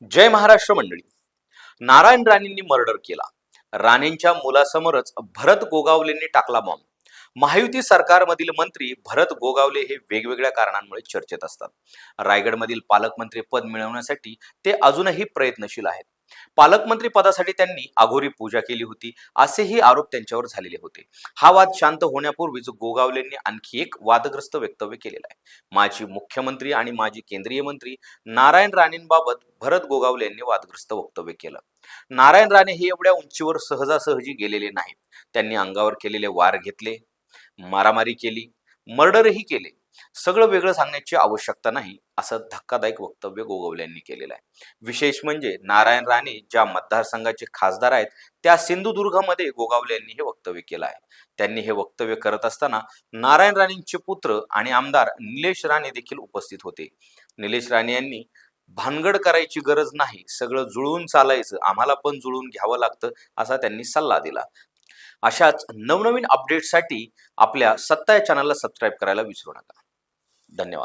जय महाराष्ट्र मंडळी. नारायण राणेंनी मर्डर केला. राणेंच्या मुलासमोरच भरत गोगावलेंनी टाकला बॉम्ब. महायुती सरकारमधील मंत्री भरत गोगावले हे वेगवेगळ्या कारणांमुळे चर्चेत असतात. रायगडमधील पालकमंत्री पद मिळवण्यासाठी ते अजूनही प्रयत्नशील आहेत. पालकमंत्री पदासाठी त्यांनी अघोरी पूजा केली होती, असेही आरोप त्यांच्यावर झालेले होते. हा वाद शांत होण्यापूर्वीच गोगावलेंनी आणखी एक वादग्रस्त वक्तव्य केलेलं आहे. माजी मुख्यमंत्री आणि माजी केंद्रीय मंत्री नारायण राणेंबाबत भरत गोगावले यांनी वादग्रस्त वक्तव्य केलं. नारायण राणे हे एवढ्या उंचीवर सहजासहजी गेलेले नाहीत. त्यांनी अंगावर केलेले वार घेतले, मारामारी केली, मर्डरही केले. सगळं वेगळं सांगण्याची आवश्यकता नाही, असं धक्कादायक वक्तव्य गोगावले यांनी केलेलं आहे. विशेष म्हणजे नारायण राणे ज्या मतदारसंघाचे खासदार आहेत त्या सिंधुदुर्गमध्ये गोगावले यांनी हे वक्तव्य केलं आहे. त्यांनी हे वक्तव्य करत असताना नारायण राणेंचे पुत्र आणि आमदार निलेश राणे देखील उपस्थित होते. निलेश राणे यांनी भानगड करायची गरज नाही, सगळं जुळवून चालायचं, आम्हाला पण जुळवून घ्यावं लागतं, असा त्यांनी सल्ला दिला. अशाच नवनवीन अपडेट्ससाठी आपल्या सत्ता या चॅनलला सबस्क्राईब करायला विसरू नका. धन्यवाद.